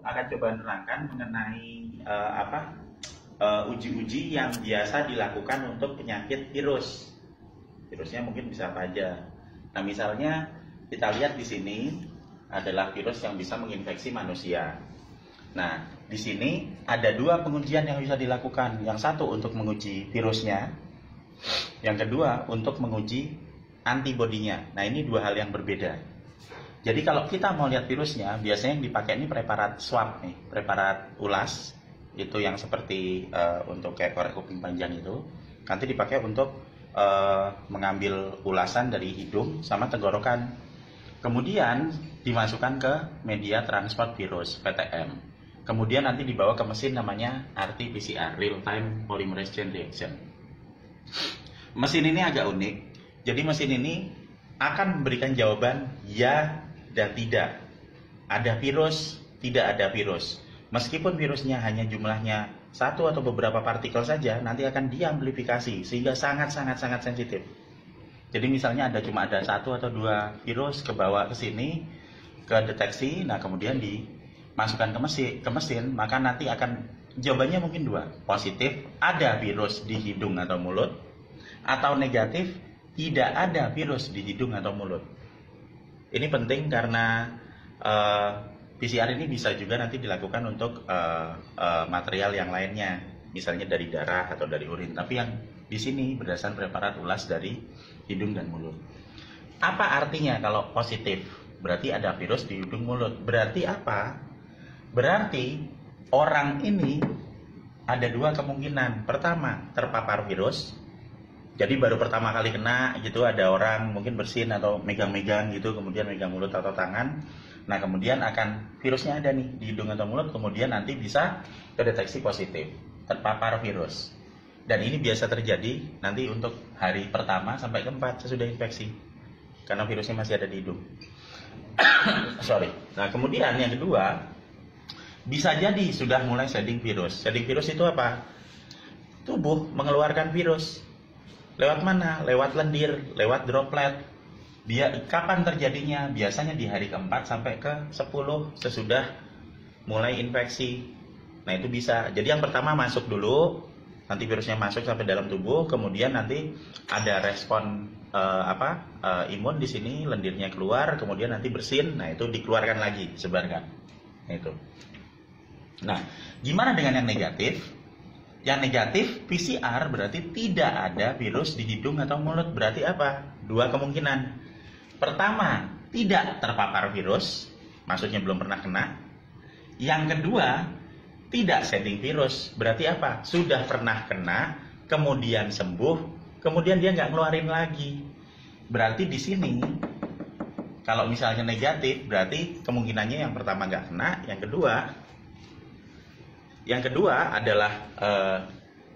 akan coba menerangkan mengenai uji-uji yang biasa dilakukan untuk penyakit virus. Virusnya mungkin bisa apa aja. Nah, misalnya kita lihat di sini adalah virus yang bisa menginfeksi manusia. Nah, di sini ada dua pengujian yang bisa dilakukan. Yang satu untuk menguji virusnya, yang kedua untuk menguji antibodinya. Nah, ini dua hal yang berbeda. Jadi kalau kita mau lihat virusnya, biasanya yang dipakai ini preparat swab nih, preparat ulas, itu yang seperti untuk kayak korek kuping panjang itu. Nanti dipakai untuk mengambil ulasan dari hidung sama tenggorokan. Kemudian dimasukkan ke media transport virus (PTM). Kemudian nanti dibawa ke mesin namanya RT-PCR, Real Time Polymerase Chain Reaction. Mesin ini agak unik. Jadi mesin ini akan memberikan jawaban ya dan tidak. Ada virus, tidak ada virus. Meskipun virusnya hanya jumlahnya satu atau beberapa partikel saja, nanti akan diamplifikasi sehingga sangat sensitif. Jadi misalnya cuma ada satu atau dua virus kebawa ke sini, ke deteksi, nah kemudian dimasukkan ke mesin, maka nanti akan jawabannya mungkin dua, positif ada virus di hidung atau mulut, atau negatif tidak ada virus di hidung atau mulut. Ini penting karena PCR ini bisa juga nanti dilakukan untuk material yang lainnya, misalnya dari darah atau dari urin. Tapi yang di sini berdasarkan preparat ulas dari hidung dan mulut. Apa artinya kalau positif? Berarti ada virus di hidung mulut. Berarti apa? Berarti orang ini ada dua kemungkinan. Pertama, terpapar virus. Jadi baru pertama kali kena gitu, ada orang mungkin bersin atau megang-megang gitu, kemudian megang mulut atau tangan. Nah, kemudian akan virusnya ada nih di hidung atau mulut, kemudian nanti bisa terdeteksi positif, terpapar virus. Dan ini biasa terjadi nanti untuk hari pertama sampai ke-4 sesudah infeksi, karena virusnya masih ada di hidung. Sorry. Nah, kemudian yang kedua, bisa jadi sudah mulai shedding virus. Shedding virus itu apa? Tubuh mengeluarkan virus. Lewat mana? Lewat lendir, lewat droplet. Kapan terjadinya? Biasanya di hari ke-4 sampai ke-10 sesudah mulai infeksi. Nah, itu bisa. Jadi yang pertama masuk dulu, nanti virusnya masuk sampai dalam tubuh, kemudian nanti ada respon imun di sini, lendirnya keluar, kemudian nanti bersin, nah itu dikeluarkan lagi, sebarkan. Nah, itu. Nah, gimana dengan yang negatif? Yang negatif PCR berarti tidak ada virus di hidung atau mulut. Berarti apa? Dua kemungkinan. Pertama, tidak terpapar virus, maksudnya belum pernah kena. Yang kedua, tidak shedding virus. Berarti apa? Sudah pernah kena, kemudian sembuh, kemudian dia nggak ngeluarin lagi. Berarti di sini, kalau misalnya negatif, berarti kemungkinannya yang pertama nggak kena, yang kedua adalah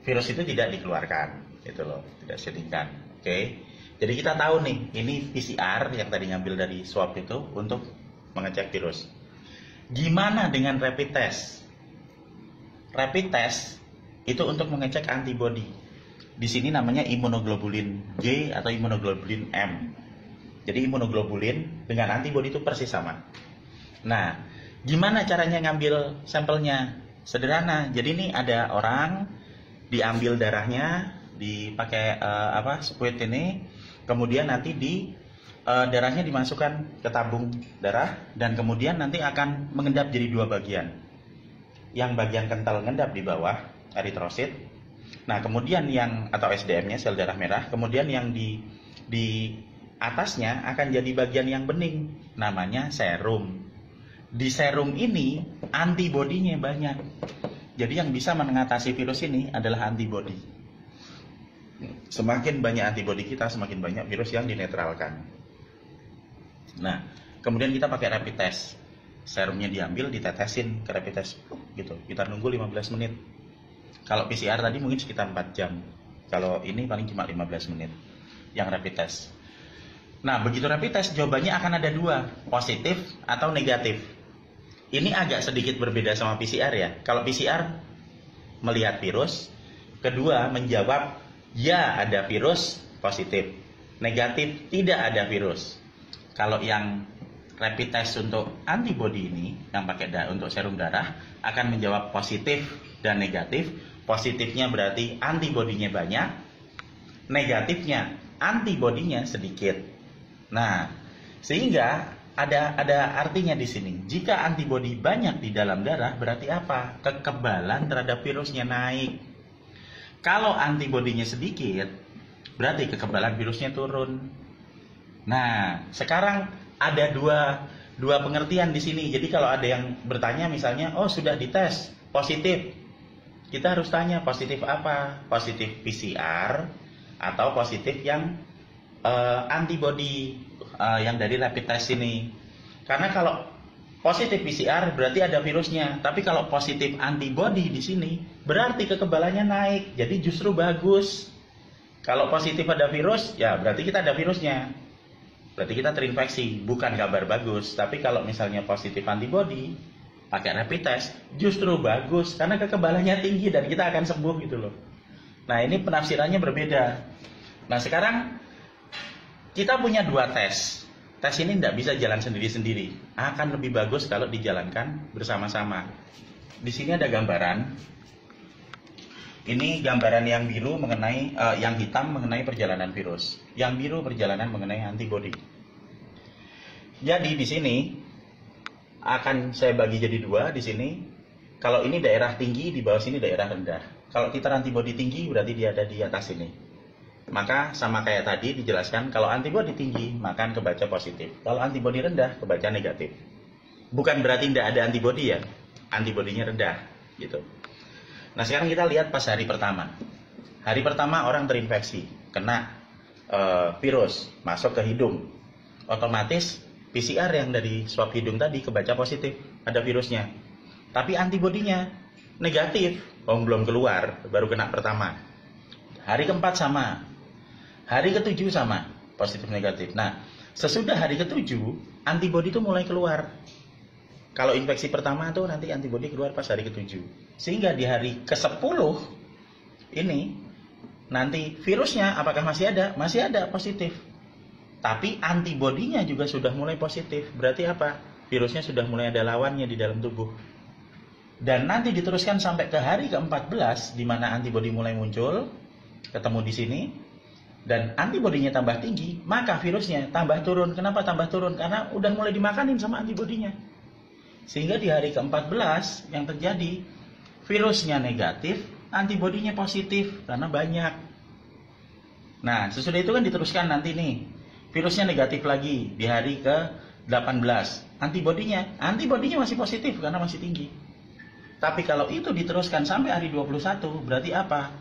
virus itu tidak dikeluarkan, gitu loh, tidak sheddingkan. Oke. Jadi kita tahu nih, ini PCR yang tadi ngambil dari swab itu untuk mengecek virus. Gimana dengan rapid test? Rapid test itu untuk mengecek antibody. Di sini namanya imunoglobulin G atau imunoglobulin M. Jadi imunoglobulin dengan antibody itu persis sama. Nah, gimana caranya ngambil sampelnya? Sederhana. Jadi ini ada orang, diambil darahnya, dipakai spuit ini, kemudian nanti darahnya dimasukkan ke tabung darah, dan kemudian nanti akan mengendap jadi dua bagian. Yang bagian kental mengendap di bawah, eritrosit. Nah, kemudian atau SDM-nya, sel darah merah, kemudian yang di atasnya akan jadi bagian yang bening, namanya serum. Di serum ini antibodinya banyak. Jadi yang bisa mengatasi virus ini adalah antibodi. Semakin banyak antibodi kita, semakin banyak virus yang dinetralkan. Nah, kemudian kita pakai rapid test. Serumnya diambil, ditetesin ke rapid test gitu. Kita nunggu 15 menit. Kalau PCR tadi mungkin sekitar 4 jam. Kalau ini paling cuma 15 menit yang rapid test. Nah, begitu rapid test jawabannya akan ada dua, positif atau negatif. Ini agak sedikit berbeda sama PCR ya. Kalau PCR melihat virus, kedua menjawab ya ada virus, positif. Negatif, tidak ada virus. Kalau yang rapid test untuk antibody ini yang pakai untuk serum darah akan menjawab positif dan negatif. Positifnya berarti antibodinya banyak, negatifnya antibodinya sedikit. Nah, sehingga ada artinya di sini. Jika antibodi banyak di dalam darah berarti apa? Kekebalan terhadap virusnya naik. Kalau antibodinya sedikit, berarti kekebalan virusnya turun. Nah, sekarang ada dua pengertian di sini. Jadi kalau ada yang bertanya misalnya, oh sudah dites positif, kita harus tanya positif apa? Positif PCR atau positif yang antibody yang dari rapid test ini. Karena kalau positif PCR berarti ada virusnya, tapi kalau positif antibody di sini berarti kekebalannya naik. Jadi justru bagus. Kalau positif ada virus, ya berarti kita ada virusnya. Berarti kita terinfeksi, bukan kabar bagus. Tapi kalau misalnya positif antibody pakai rapid test justru bagus karena kekebalannya tinggi dan kita akan sembuh gitu loh. Nah, ini penafsirannya berbeda. Nah, sekarang kita punya dua tes. Tes ini tidak bisa jalan sendiri-sendiri. Akan lebih bagus kalau dijalankan bersama-sama. Di sini ada gambaran. Ini gambaran yang biru mengenai, yang hitam mengenai perjalanan virus. Yang biru perjalanan mengenai antibody. Jadi di sini akan saya bagi jadi dua di sini. Kalau ini daerah tinggi, di bawah sini daerah rendah. Kalau titer antibody tinggi berarti dia ada di atas ini. Maka sama kayak tadi dijelaskan, kalau antibody tinggi maka kebaca positif. Kalau antibody rendah kebaca negatif. Bukan berarti tidak ada antibody ya, antibodinya rendah gitu. Nah, sekarang kita lihat pas hari pertama. Hari pertama orang terinfeksi, kena virus masuk ke hidung. Otomatis PCR yang dari swab hidung tadi kebaca positif, ada virusnya. Tapi antibodinya negatif, belum keluar, baru kena pertama. Hari keempat sama, hari ketujuh sama, positif negatif. Nah, sesudah hari ketujuh, antibodi itu mulai keluar. Kalau infeksi pertama tuh nanti antibodi keluar pas hari ketujuh. Sehingga di hari ke-10 ini, nanti virusnya apakah masih ada? Masih ada, positif. Tapi antibodinya juga sudah mulai positif. Berarti apa? Virusnya sudah mulai ada lawannya di dalam tubuh. Dan nanti diteruskan sampai ke hari ke-14, di mana antibodi mulai muncul, ketemu di sini, dan antibodinya tambah tinggi, maka virusnya tambah turun. Kenapa tambah turun? Karena udah mulai dimakanin sama antibodinya. Sehingga di hari ke-14 yang terjadi, virusnya negatif, antibodinya positif, karena banyak. Nah, sesudah itu kan diteruskan nanti nih, virusnya negatif lagi di hari ke-18. Antibodinya masih positif karena masih tinggi. Tapi kalau itu diteruskan sampai hari 21, berarti apa?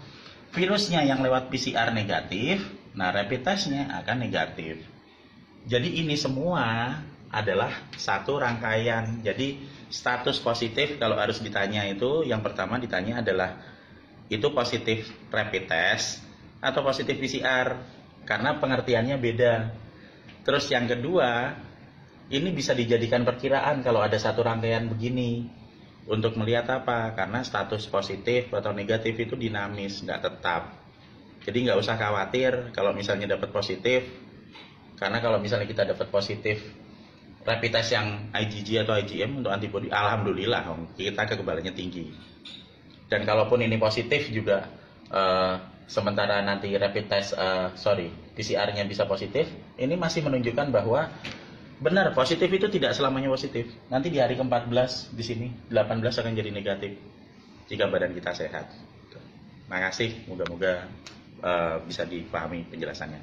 Virusnya yang lewat PCR negatif, nah rapid testnya akan negatif. Jadi ini semua adalah satu rangkaian. Jadi status positif kalau harus ditanya itu, yang pertama ditanya adalah itu positif rapid test atau positif PCR, karena pengertiannya beda. Terus yang kedua, ini bisa dijadikan perkiraan kalau ada satu rangkaian begini. Untuk melihat apa? Karena status positif atau negatif itu dinamis, nggak tetap. Jadi nggak usah khawatir kalau misalnya dapat positif. Karena kalau misalnya kita dapat positif rapid test yang IgG atau IgM untuk antibody, alhamdulillah kita kekebalannya tinggi. Dan kalaupun ini positif juga, sementara nanti rapid test, PCR-nya bisa positif, ini masih menunjukkan bahwa benar, positif itu tidak selamanya positif. Nanti di hari ke-14 di sini 18 akan jadi negatif jika badan kita sehat. Terima kasih, moga-moga bisa dipahami penjelasannya.